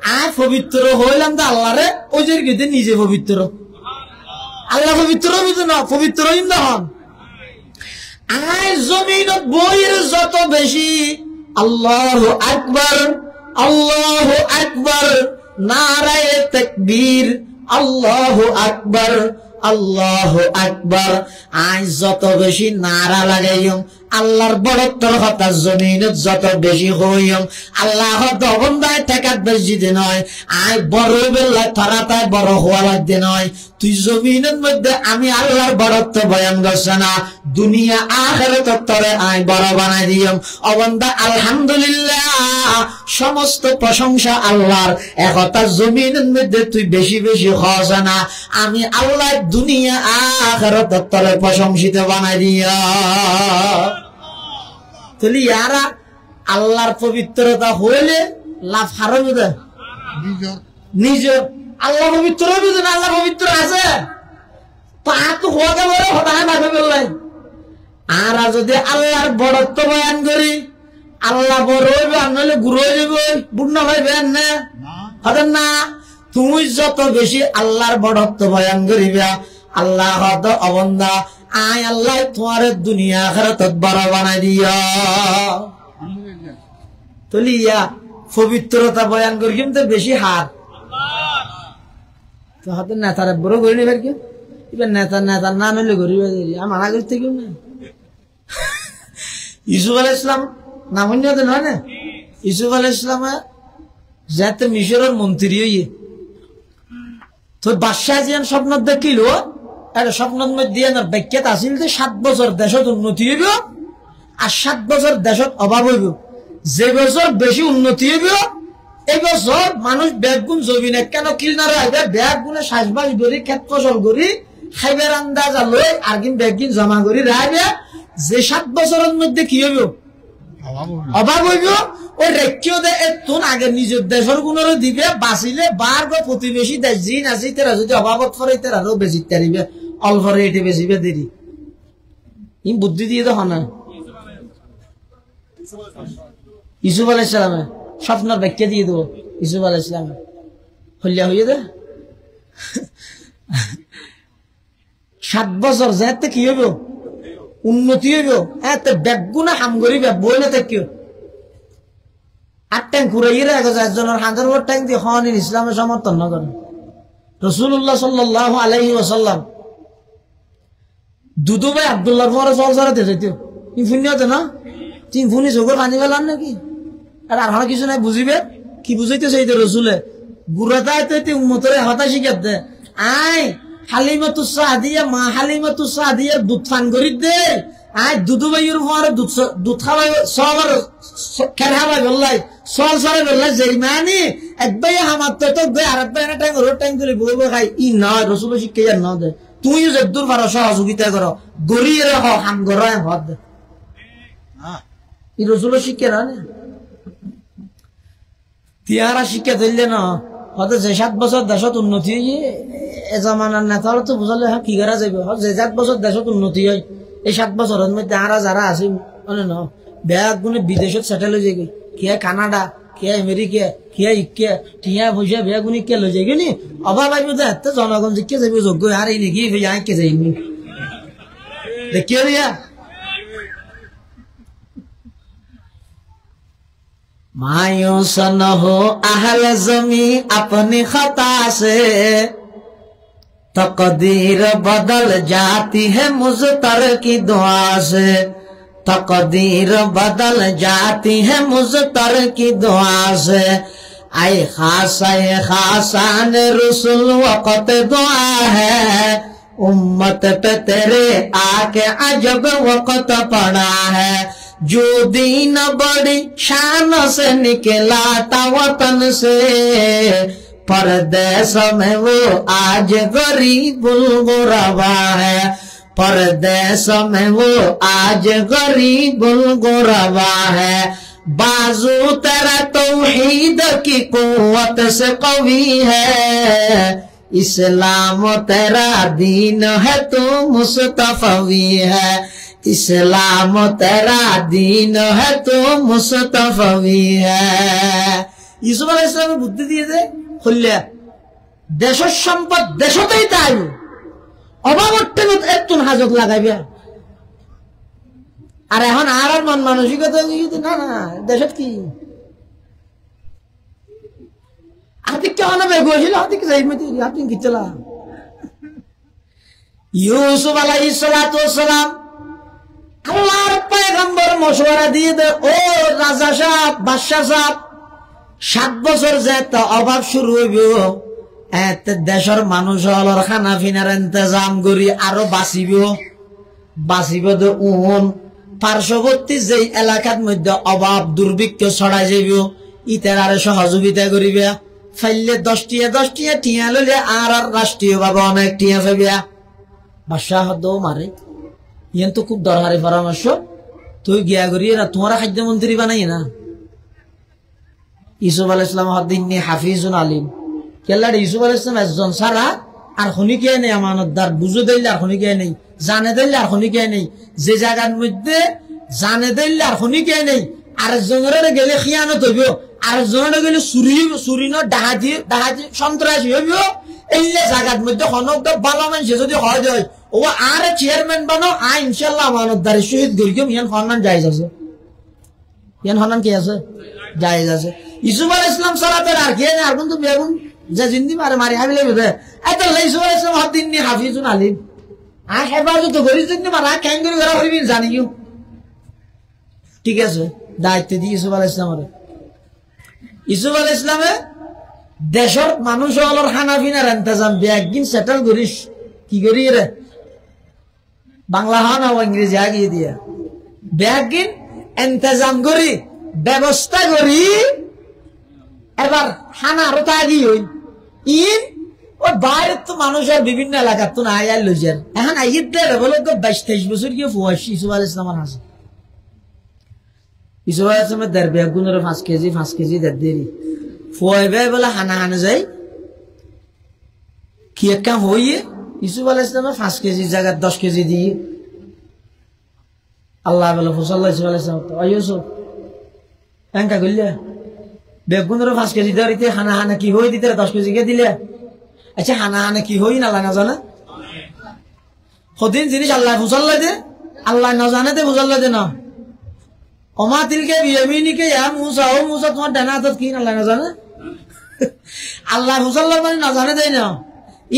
আয় পবিত্র হইলাম তো আল্লাহরে ওই যে গিয়ে নিজে পবিত্র আল্লাহ পবিত্র বুঝে না পবিত্র হইম না হন আয় জমিনত বইয়ের যত বেশি আল্লাহু আকবার নারায়ে তাকবীর আল্লাহু আকবার আয় যত বেশি নারা লাগাইম আল্লাহর বড়ত্বর কথা জমিনত যত বেশি হইম আল্লাহ দবন্দায় ঠেকাত বেশি দিন নয় আয় বড় বেলা তারা তাই বড় হওয়া লাগতে নয় তুই জমিনের মধ্যে আমি আল্লাহর বড়ত্ব বয়ান করছে না দুনিয়া আখিরাত তরে আয় বড় বানাই দিম অবন্দা আলহামদুলিল্লাহ সমস্ত প্রশংসা আল্লাহর একতা জমিনের মধ্যে তুই বেশি বেশি হস না আমি আল্লাহ দুনিয়া আখিরাত তরে প্রশংসিত বানাই দিয়া তাহলে ইয়ারা আল্লাহর পবিত্রতা হইলে লাভ হারো বুঝে নিজের আল্লাহ পবিত্র বুঝে না আল্লাহ পবিত্র আছে তা তো হতে পারে হঠাৎ ভাবে বললাই আর যদি আল্লাহর বড়ত্ব বয়ান করি আল্লাহ বড় হইবে আর নইলে গুরু হয়ে যাবে বুড়না ভাই বেন না হতেন না তুমি যত বেশি আল্লাহর বড়ত্ব বয়ান করিবা আল্লাহ হদ অবন্দা আয় আল্লাহ তোমার দুনিয়া আখিরাত বড় বানাই দিয়া তলিয়া পবিত্রতা বয়ান করি কিন্তু বেশি হার তো হাতে নেতারে বড় করি নিবার কি এবার নেতার নাম হলে গরিবা মানা করতে কেউ না ইউসুফ আলাইহিস সালাম নাম হইতে নয় না ইউসুফ আলাইহিস সালামে যাতে মিশরের মন্ত্রী হইয়ে তো বাদশাহ যেন স্বপ্ন দেখিল একটা স্বপ্নের মধ্যে ব্যাখ্যাত আসিল যে 7 বছর দেশত উন্নতি হইব আর 7 বছর দেশত অভাব হইব যে বছর বেশি উন্নতি হইব এই বছর মানুষ ব্যাগুণ জমিনে কেন কিলনারে আইবে ব্যাগুণে শ্বাসবাস করি ক্ষেত ফসল করি খাইবার আন্দাজ লই আর কিন ব্যাগিন জমা করি রাইবে যে 7 বছরের মধ্যে কি হইব অভাব হইব ওই রেখিও দে এতুন আগে নিজের দেশের গুণরে দিবে বাঁচিলে বার বা প্রতিবেশী দেশ জিন আছে তারা যদি অভাবত করে তারা আরো বেশি তারিবে অল্প রেটে বেশিবে দেরি ই বুদ্ধি দিয়ে দেখো না ইউসুফ আলাইহিস সালামে স্বপ্নের ব্যাখ্যা দিয়ে দেবো ইউসুফ আলাইহিস সালামে হলিয়া হইয়া দে 7 বছর যাতে কি হইব উন্নতি হইব এত ব্যাগুনা হাম করিবে বই না থাকিও 8 ট্যাঙ্ক ঘুরাইয়ে রাখো একজনের 1000 ট্যাঙ্ক দিয়ে হন ইসলামের সমর্থন না করে রাসূলুল্লাহ সাল্লাল্লাহু আলাইহি ওয়াসাল্লাম দুদু ভাই আব্দুল্লাহর পরে চলছাড়াতে যাইতো ইনফুনিয়াতে না তিন ফুনি চোখের পানি পেলাম নাকি আর আর কিছু নাই বুঝিবে কি বুঝাইতেছে এই রসুলে গুড়াতায় তো উম্মতরে হতা শিখাত দে আয় হালিমাতু সাদিয়া মা হালিমাতু সাদিয়া দুধ ফান করি দে আয় দুদু ভাইয়ের পরে দুধ খাওয়াই সবার খেলা খাওয়াই বললাই সল সরে বললাই জেরিমানি একবার আমার তো আর একবার একটা টাইম রোড টাইম করে বই বই খাই ই নয় রসুল শিক্ষা আর ন দে তুমিও যে দূর পারো সহযোগিতা করো গড়িয়ে রাখো হাম গড় ভাত দে ই রসুল শিক্ষা না তিহারা শিক্ষা ধরলে না হয়তো যে 7 বছর দেশত উন্নতি হয়ে এ জামানার নেতা তো বুঝালে হ্যাঁ কি করা যাবে যে 7 বছর দেশত উন্নতি হয় এই 7 বছরের মধ্যে আরা যারা আছে মানে না ব্যাগ গুনে বিদেশত সেটেল হয়ে যায় কে কানাডা কে আমেরিকা কে ইকে টিয়া পয়সা ব্যাগ গুনি কে লই যায় নি অভাব আইব যে এত জনগণ জিকে যাবে যোগ্য আর এই নাকি কে যাইনি দেখিও রিয়া मायूस न हो अहल जमी अपनी खता से तकदीर बदल जाती है मुज़तर की दुआ से तकदीर बदल जाती है मुज़तर की दुआ से आए खासान रसूल वक़्त दुआ है उम्मत पे तेरे आके अजब वक़्त पड़ा है जो दीन बड़ी शान से निकला था वतन से परदेश में वो आज गरीबुल गुरबा है परदेश में वो आज गरीबुल गुरबा है बाजू तेरा तौहीद की कुव्वत से कवी है इस्लाम तेरा दीन है तू मुस्तफवी है इस्लाम तेरा दीन है तो मुस्तफवी है ইউসুফ আলাইহিস সালামের বুদ্ধি দিয়ে দে হল্লা দেশের সম্পদ দেশতেই তাই অভাবতে একটু হাজত লাগাইবে আর এখন আর মন মানসিকতা না না দেশত কি আপনি কেন বেগুছিল আপনি কি যাইবে আপনি কি চলা ইউসুফ আলাইহিস সালাতু ওয়াস সালাম আল্লাহর পয়গম্বর মশওয়ারা দিয়ে দে ও রাজা সাহেব বাদশা সাহেব 7 বছর যেতে অভাব শুরু হইব এত দেশের মানুষ হলর খানা পিনার ইন্তজাম করি আরো বাঁচিব তো পার্শ্ববর্তী যে এলাকার মধ্যে অভাব দুর্ভিক্ষ ছড়াই যাইব ইতার আরে সহযোগিতা করিবে ফাইলে 10 টিয়া টিয়া লইলে আর রাষ্ট্রীয় ভাবে অনেক টিয়া পাবে বাদশা হদ মারে ইয়ান তো খুব দরকারি পরামর্শ তুই গিয়া করি না তোমারা খাদ্যমন্ত্রী বানাই না ইউসুফ আলাইহিস সালাম হদিননি হাফিজুন আলিম কেলাড় ইউসুফ আলাইহিস সালাম একজন সারা আর খনি কে নেই আমানতদার বুঝে দিলে আর খনি কে নেই জানে দিলে আর খনি কে নেই যে জায়গার মধ্যে জানে দিলে আর খনি কে নেই আর একজনের গেলে খিয়ানত হইব আর জনে গেলে চুরি ন ডাহাতি সন্ত্রাসী হইব এই জায়গার মধ্যে হনক ভালো মানুষ যদি হয় যায় ও আর চেয়ারম্যান বানো ইনশাল্লাহ আমানত দ্বারে শহীদ গরিম ইয়ান হন্নান জায়েজ আছে ইয়ান হন্নান কি আছে জায়েজ আছে ইসুফ আলাইহিস সালাম সালাতের আর কি আর কিন্তু বেগুন যে জিন্দি মারে মারি হাবিলে বুঝে এত ইসুফ আলাইহিস সালাম হাদিন নি হাফিজুন আলিম হেফাজত করি জিন্দি মারা কেন করে করা হইবি জানিও ঠিক আছে দায়িত্ব দি ইসুফ আলাইহিস সালামের ইসুফ আলাইহিস সালামে দেশের মানুষ হলোর খানাপিনার ইন্তজাম একদিন সেটেল করিস কি করি রে বাংলা হানা ও ইংরেজি আগিয়ে দিয়া ব্যাগিন ইন্তজাম করি ব্যবস্থা করি এবার হানা আরো তাগি হই ইন ও বাইরে তো মানুষের বিভিন্ন এলাকার তো নাই আর লইছেন এখন আইত দে বলো তো 22-23 বছর কি ফুয়াইশ ইসুফ আলাইহিস সালামের আছে ইসুফ আলাইহিস সালামের দেড় বেগুনের 5 কেজি দেড় ফুয়াইবে বলে হানা হানা যাই কি এক কাম হইয়ে ইসুফ আলাইহিস সালামের 5 কেজির জায়গায় 10 কেজি দিয়ে আল্লাহ বলে ফুসাল্লাহ ইসুফ আলাইহিস সালাম ও ইউসুফ এঙ্কা গল্লা বেগুনের 5 কেজি ধরিতে হানা হানা কি হই দিতে 10 কেজি কে দিলে আচ্ছা হানা হানা কি হই না আল্লাহ না জানে কদিন জিনিস আল্লাহ ফুসাল্লাহ দে আল্লাহ না জানে দে ফুসাল্লাহ দে না ওমা তিলকে বিয়ামিনিকে ইয়া মুসা ও মুসা তোমার ডানা হাতত কি আল্লাহ না জানে আল্লাহ ফুসাল্লাহ মানে না জানে দেয় না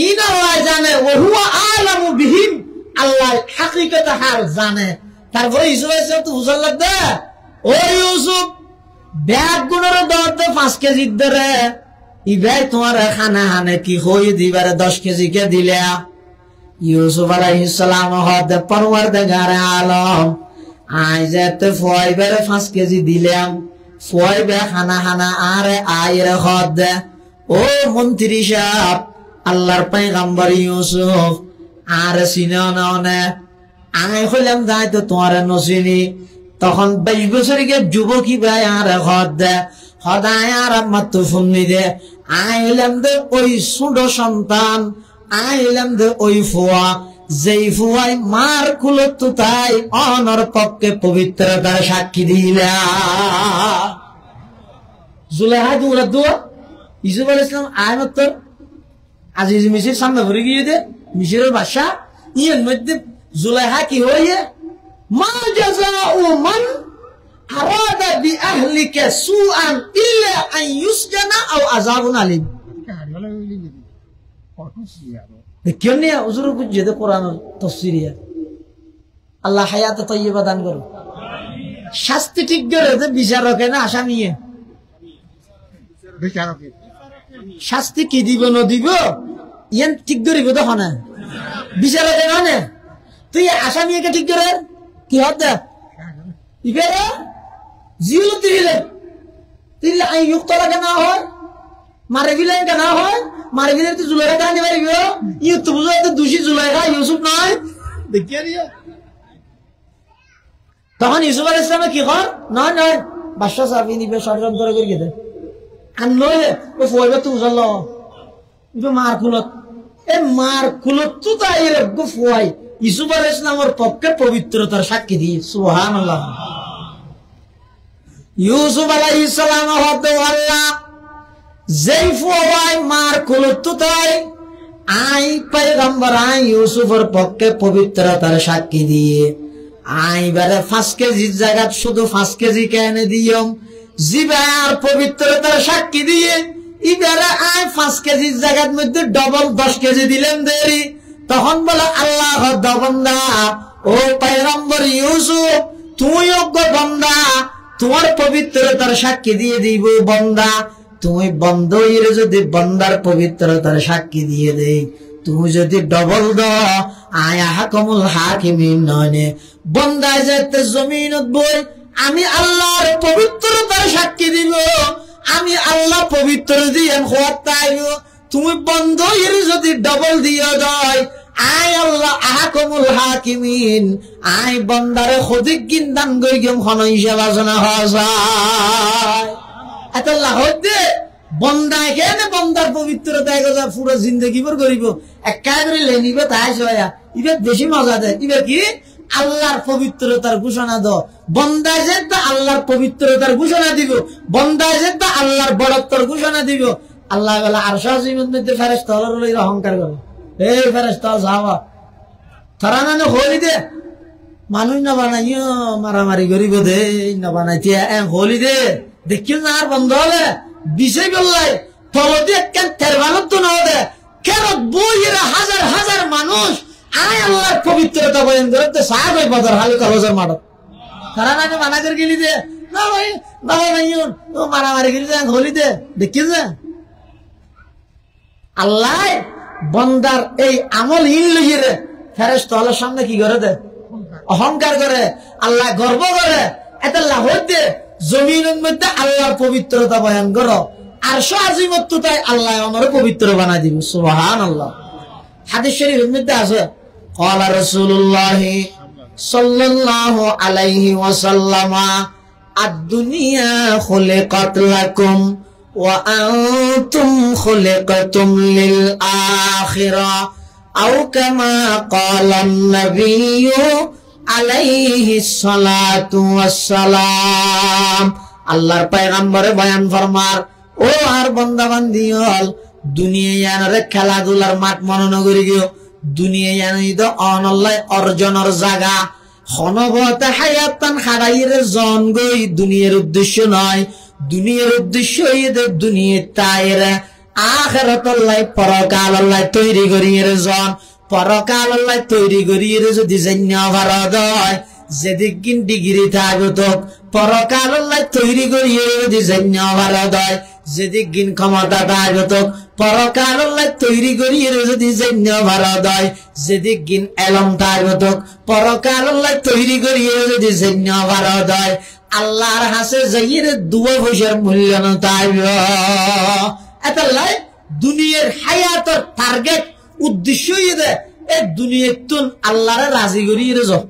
ইন আল্লাহ জানে ও হুয়া আলামু বিহিম আল্লাহ হাকিকত হাল জানে তারপরে ইসুফ আলাইহিস সালাম তো ফুসাল্লাহ দে ও ইউসুফ ব্যাগ গুণের দরতে 5 কেজি ধরে ইবাই তোমার খানা হানে কি হই দিবারে 10 কেজি কে দিলে ইউসুফ আলাইহিস সালাম হদ পরওয়ারদিগার আলম আই যেতে ফয়বেরে 5 কেজি দিলাম ফয়বে খানা হানা আরে আইরে হদ ও মন্ত্রী সাহেব আল্লাহর পয়গম্বর ইউসুফ আর সিনানে আই হইলাম যাই তো তোমার নসিনি তখন 22 বছরের যুবকী ভাই আর হদ হদায় আর মাত্র ফুন্নি দে আইলাম দে ওই ছোট সন্তান আইলাম দে ওই ফুয়া যেই ফুয়াই মার কুলত তাই অনর পক্ষে পবিত্রতার সাক্ষী দিলা জুলেহা দুরা দুয়া ইসুফ আলাইহিস সালাম আয়মত আজিজ মিশির সামনে ভরে গিয়ে দে মিশরের বাদশা ইয়ের মধ্যে জুলেহা কি হইয়ে মা জাযাউ মান আরাদা বিআহলিকা সুআন ইল্লা আন ইউসজানা আও আযাবুন আলিম দেখেননি হুজুর বুঝে দে কোরআন তাফসীরিয়া আল্লাহ হায়াত তাইয়্যিবা দান করো শাস্তি ঠিক করে দে বিচারকে না আসামিয়ে বিচারকে শাস্তি কি দিব না দিব ইয়ান ঠিক করিব তো না বিচারকে না তুই আসামিকে ঠিক করে কি হতে ইবেরে জিউ তিলে আই ইউক্তলা কেন হয় মারে গিলেন কেন হয় মারে গিলে তো জুলাইখা কানি মারিব ইউ তো বুঝো তো দোষী জুলাইখা ইউসুফ নয় দেখিয়া দিয়া তখন ইউসুফ আলাইহিস সালাম কি কর নয় নয় বাদশা সাহেব নিবে সরকার ধরে করে গেছে আর নয় ও ফয়বে তো উজাল কিন্তু মার কুলত তো তাই রে গো ফয় ইউসুফ আলাইহিস সালামের পক্ষে পবিত্রতার সাক্ষী দিয়ে সুবহানাল্লাহ ইউসুফ আলাইহিস সালাম হতে আল্লাহ যেই ফুয়াই মার কুলত তো তাই আই পয়গম্বর আই ইউসুফের পক্ষে পবিত্রতার সাক্ষী দিয়ে আই বারে 5 কেজির জায়গা শুধু 5 কেজি কেনে দিও জিবার পবিত্রতার সাক্ষী দিয়ে ইবারে আই 5 কেজির জায়গার মধ্যে ডবল 10 কেজি দিলেন দেরি তখন বলে আল্লাহ দবন্দা ও পয়গম্বর ইউসুফ তুই অজ্ঞ বন্দা তোমার পবিত্রতার সাক্ষী দিয়ে দিব বন্দা তুমি বন্ধ হইলে যদি বন্দার পবিত্রতার সাক্ষী দিয়ে দেই তুমি যদি ডবল দ আয়া হাকমুল হাকিমিন নয় বন্দায় যেতে জমিনত বই আমি আল্লাহর পবিত্রতার সাক্ষী দিব আমি আল্লাহ পবিত্র দিয়ে খোয়াতাইব তুমি বন্ধ হইলে যদি ডবল দিয়ে দেয় আই আল্লাহ আহকামুল হাকিমিন আই বন্দারে খদিক গিন্দান গই গেম খন হিসাব আলোচনা হওয়া যায় এত লাহত দে বন্দায় কেন বন্দার পবিত্রতা এগোজা পুরো জিন্দগি ভর করিব একা করে লেনিবে তাই সয়া ইবে বেশি মজা দেয় ইবে কি আল্লাহর পবিত্রতার ঘোষণা দাও, বন্দায় যে আল্লাহর পবিত্রতার ঘোষণা দিব, বন্দায় যে আল্লাহর বড়ত্বর ঘোষণা দিব। আল্লাহ বলে আরশ আজিমের মধ্যে ফেরেশতা হলো অহংকার করে, এই ফেরেশতা যাওয়া তারা না হলি দে মানুষ না বানাইও মারামারি করিব দে না বানাইতে হলি দে দেখিও না আর বন্ধ হলে বিষয় বললাই তলদি একখান তেরবানত তো না দে কেন বইয়েরা হাজার হাজার মানুষ আয় আল্লাহর পবিত্রতা বয়ান করতে সাহাব হয়ে বদর হালকা হাজার মারত তারা না মানা করে গেলি দে না ভাই না ভাইও মারামারি গেলি দে হলি দে দেখিস না আল্লাহ বন্দার এই আমল ইন লইয়ে রে ফেরেশতা আল্লাহর সামনে কি করে দে অহংকার করে, আল্লাহ গর্ব করে। এটা লাহতে জমিনের মধ্যে আল্লাহর পবিত্রতা বয়ান করো, আরশ আজিমত তাই আল্লাহ আমার পবিত্র বানাই দিব। সুবহানাল্লাহ। হাদিস শরীফের মধ্যে আছে قال رسول الله صلى الله عليه وسلم الدنيا خلقت لكم وأنتم خلقتم للآخرة أو كما قال النبي عليه الصلاة والسلام। আল্লাহর পয়গম্বরে বয়ান ফরমার, ও আর বান্দা বান্দি হল দুনিয়ায় খেলাধুলার মাঠ মনে করি গিয়ে দুনিয়া জানি তো অনল্লায় অর্জনের জায়গা হনবতে হায়াতান হারাইয়ের জন গই দুনিয়ার উদ্দেশ্য নয়, দুনিয়ার উদ্দেশ্য এদের দুনিয়া তাইরে আখিরাতুল্লাহ পরকালল্লাহ তৈরি করিয়ে জন পরকালল্লাহ তৈরি করিয়ে যদি জান্না ভারত হয় যেদিন ডিগ্রি থাকত পরকালল্লাহ তৈরি করিয়ে যদি জান্না ভারত হয় যেদিন ক্ষমতা থাকত পরকালল্লাহ তৈরি করিয়ে যদি জান্না ভারত হয় যেদিন এলম থাকত পরকালল্লাহ তৈরি করিয়ে যদি জান্না ভারত হয় আল্লাহর হাসে যাইয়ে দুয়া পয়সার মূল্য না তাইব। এটা লাই দুনিয়ার হায়াতের টার্গেট উদ্দেশ্য দে এই দুনিয়াতুন আল্লাহরে রাজি করিয়ে যাও,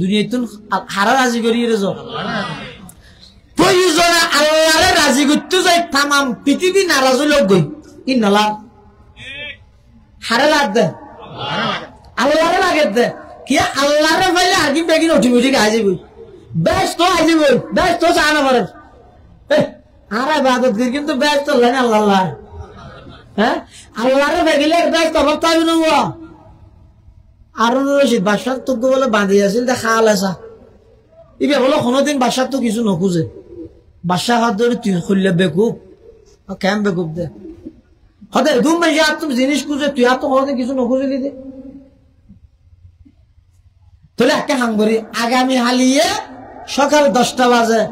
দুনিয়াতুন হারা রাজি করিয়ে যাও। প্রয়োজনে আল্লাহরে রাজি করতে যাই তাম পৃথিবী নারাজ লোক গই ই নলা হারে লাগ দে আল্লাহরে লাগে দে কি আল্লাহরে পাইলে আগে বেগিন অটোমেটিক আই যাবি ব্যস্ত আই যাবি ব্যস্ত চানা পারে আর ইবাদত করি কিন্তু ব্যস্ত লাগে আল্লাহ হ্যাঁ আল্লাহরে বেগিলে ব্যস্ত অবস্থা হইব না। আরুন রশিদ বাদশাহ তো বলে বাঁধি আছিল দেখা আলাসা ইবে বলো কোনোদিন বাদশাহ তো কিছু নখুঁজে বাদশাহ হাত ধরে তুই খুললে বেকুব কেম বেকুব দে হতে দুম মাইজে আর তুমি জিনিস খুঁজে তুই আর তো কোনোদিন কিছু নখুঁজলি দে তাহলে একটা হাঙ্গরি আগামী হালিয়ে সকাল 10টা বাজে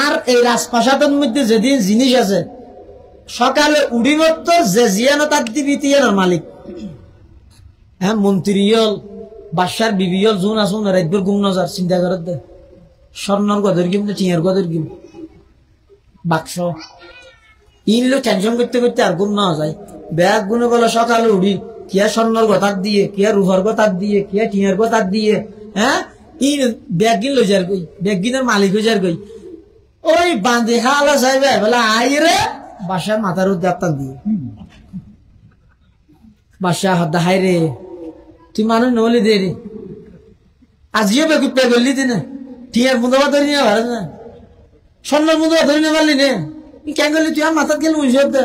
আর এই রাজপ্রাসাদের মধ্যে যেদিন জিনিস আছে সকালে উড়িমত যে জিয়ানো তার দিবি তিয়ানোর মালিক হ্যাঁ মন্ত্রী হল বাদশার বিবি হল জুন আসুন রাতভর ঘুম নজার চিন্তা করে দে স্বর্ণর গদর গিম না টিয়ার গদর গিম বাক্স ইনলো টেনশন করতে করতে আর ঘুম না যায় ব্যাগ গুনে বলে সকালে উঠি কিয়া স্বর্ণর গতার দিয়ে কিয়া রুহর গতার দিয়ে কিয়া টিয়ার গতার দিয়ে হ্যাঁ ইন ব্যাগ গিন লই যার গই ব্যাগ গিনের মালিক হয়ে যার গই ওই বাঁধে খাওয়া যাইবে বলে আই রে বাসার মাথার উদ্যাপ্তার দিয়ে বাসা হদ্দা হাই রে তুই মানুষ নলি দে রে আজিও বেকুব পে করলি দিনে টিয়ার মুদবা ধরে নিয়ে পারে না স্বর্ণের মুদবা ধরে নিয়ে পারলি নে কেন করলি তুই আর মাথা গেল মুসব দে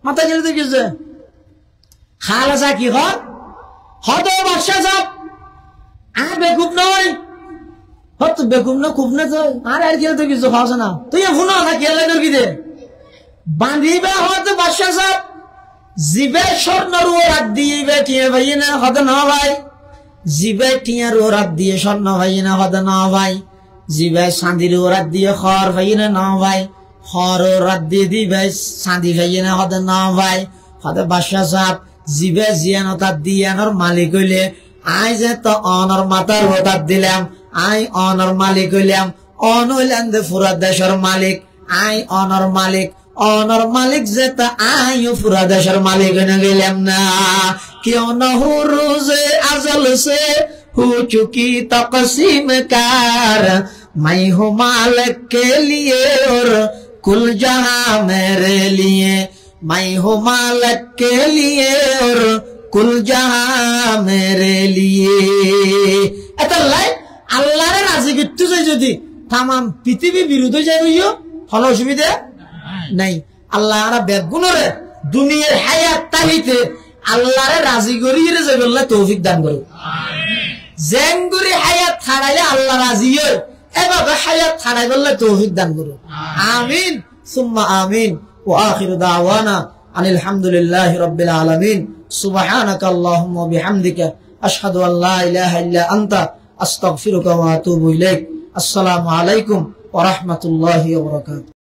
মাথা গেলে তো কিছু খাল আসা কি হত বাদশা সব আর বেকুব নয় হত বেকুব না খুব না তো আর গেলে তো কিছু খাওয়া না তুই শুনো না খেলে কি দে বাঁধিবে হয়তো বাদশা সব জিবে স্বর্ণর রাত দিয়ে টিয়া ভাই না হদ না ভাই জিবে টিয়ার রাত দিয়ে স্বর্ণ ভাই না হদ না ভাই জিবে চাঁদির রাত দিয়ে খর ভাই না ভাই খর রাত দিয়ে দিবে চাঁদি ভাই না হদ না ভাই হদে বাদশা সাহেব জিবে জিয়ানো তার দিয়ানোর মালিক হইলে আই যে তো অনর মাথার হঠাৎ দিলাম আই অনর মালিক হইলাম অন হইলেন দে পুরা দেশের মালিক আই অনর মালিক অনর মালিক যে তা আইও পুরা দেশের মালিক হয়ে গেলাম না কেউ না হু রোজে আজল সে হু চুকি তকসিম কার मैं हूँ मालिक के लिए और कुल जहां मेरे लिए मैं हूँ मालिक के लिए और কুল জাহাঁ মেরে লিয়ে। এটা লাইন আল্লাহরে রাজি করতে চাই যদি তাম পৃথিবী বিরুদ্ধে যাই হইও ফল অসুবিধা নাই। আল্লাহ বেগুনরে দুনিয়ার হায়াত তালিতে আল্লাহরে রাজি করিয়ে যে বললে তৌফিক দান করো। জেঙ্গুরি হায়াত ছাড়াইলে আল্লাহ রাজি হয়, এভাবে হায়াত ছাড়াই বললে তৌফিক দান করো। আমিন সুম্মা আমিন। ওয়া আখিরু দাওয়ানা আনিল হামদুলিল্লাহি রাব্বিল আলামিন। সুবহানাকা আল্লাহুম্মা ওয়া বিহামদিকা আশহাদু আল লা ইলাহা ইল্লা আনতা আস্তাগফিরুকা ওয়া আতুবু ইলাইক। আসসালামু আলাইকুম ওয়া রাহমাতুল্লাহি ওয়া বারাকাতুহু।